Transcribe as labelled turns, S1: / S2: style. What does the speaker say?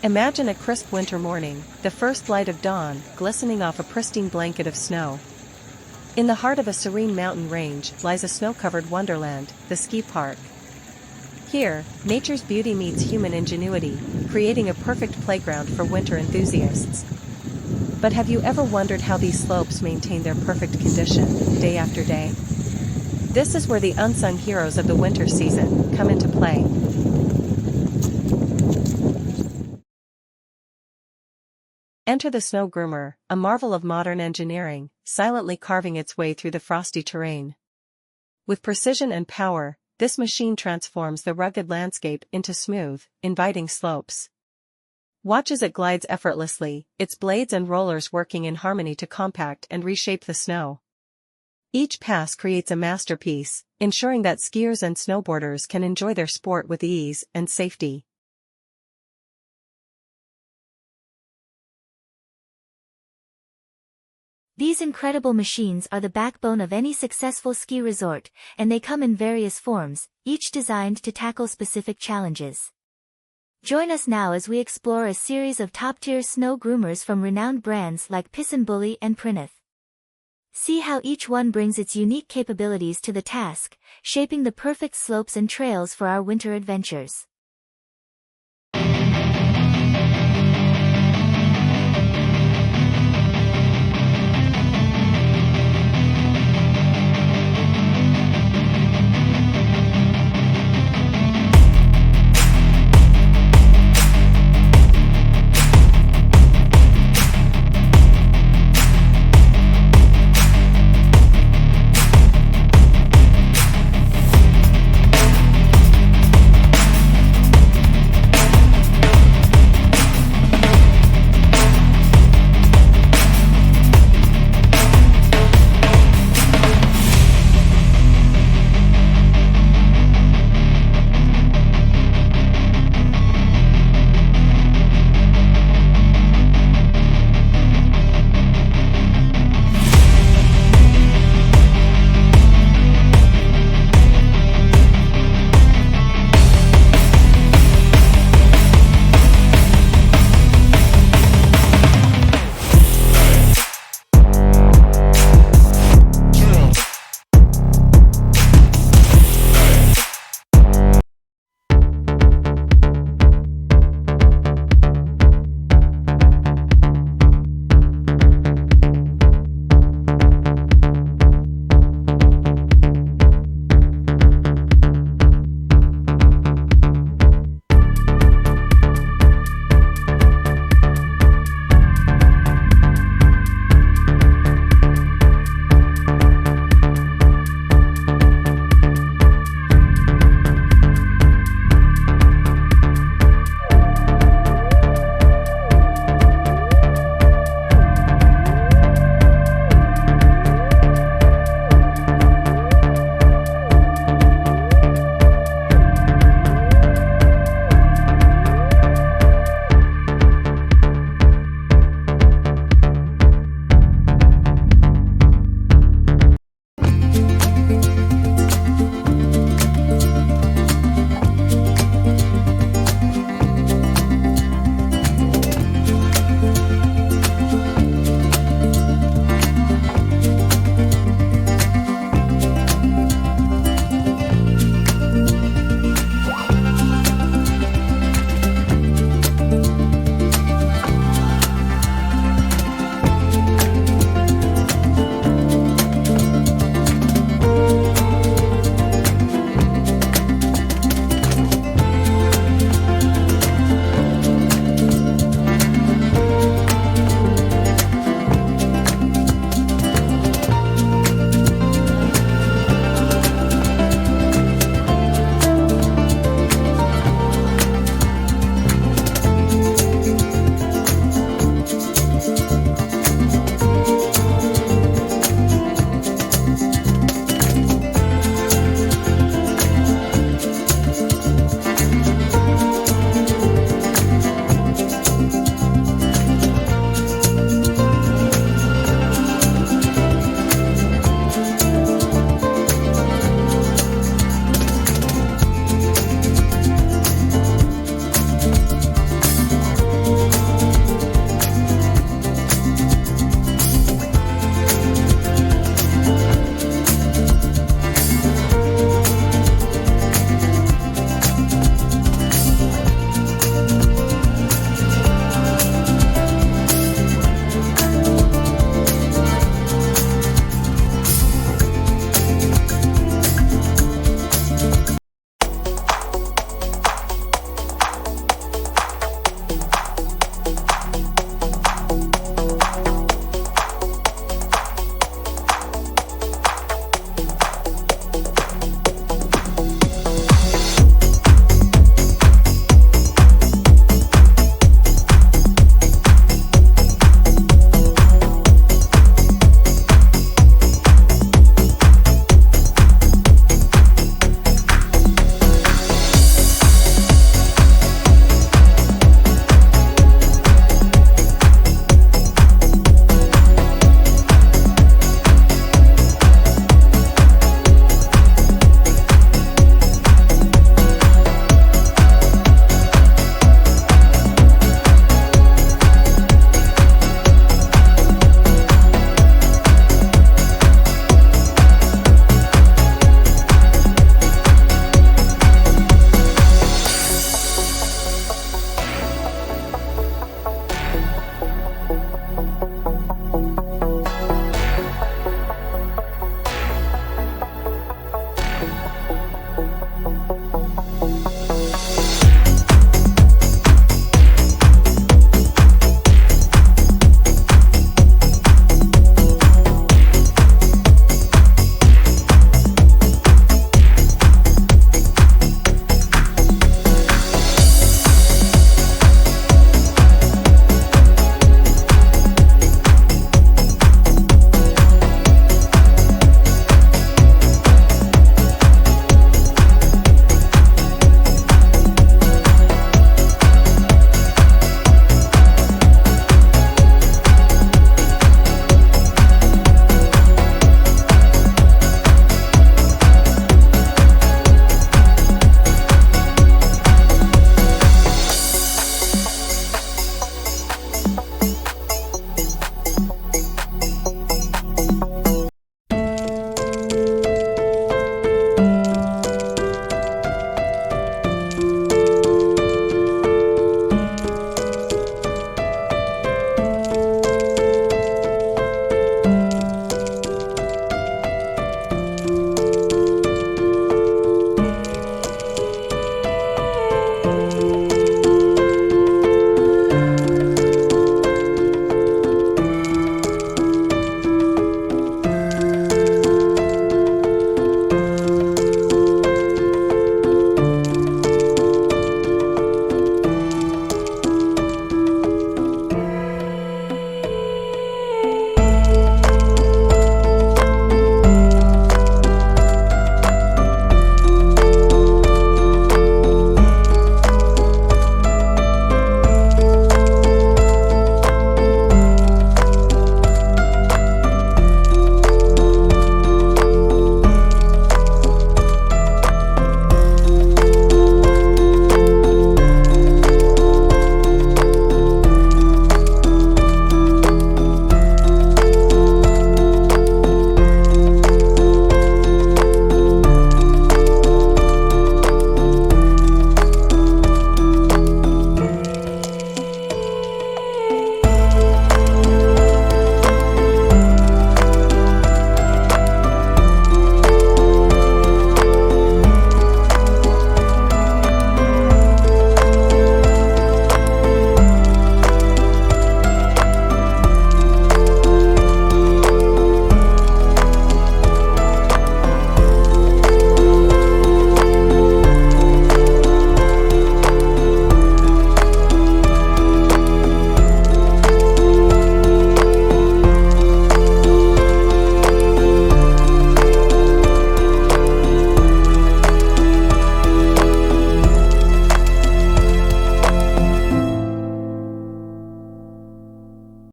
S1: Imagine a crisp winter morning, the first light of dawn, glistening off a pristine blanket of snow. In the heart of a serene mountain range lies a snow-covered wonderland, the ski park. Here, nature's beauty meets human ingenuity, creating a perfect playground for winter enthusiasts. But have you ever wondered how these slopes maintain their perfect condition, day after day? This is where the unsung heroes of the winter season come into play. Enter the snow groomer, a marvel of modern engineering, silently carving its way through the frosty terrain. With precision and power, this machine transforms the rugged landscape into smooth, inviting slopes. Watch as it glides effortlessly, its blades and rollers working in harmony to compact and reshape the snow. Each pass creates a masterpiece, ensuring that skiers and snowboarders can enjoy their sport with ease and safety.
S2: These incredible machines are the backbone of any successful ski resort, and they come in various forms, each designed to tackle specific challenges. Join us now as we explore a series of top-tier snow groomers from renowned brands like PistenBully and Prinoth. See how each one brings its unique capabilities to the task, shaping the perfect slopes and trails for our winter adventures.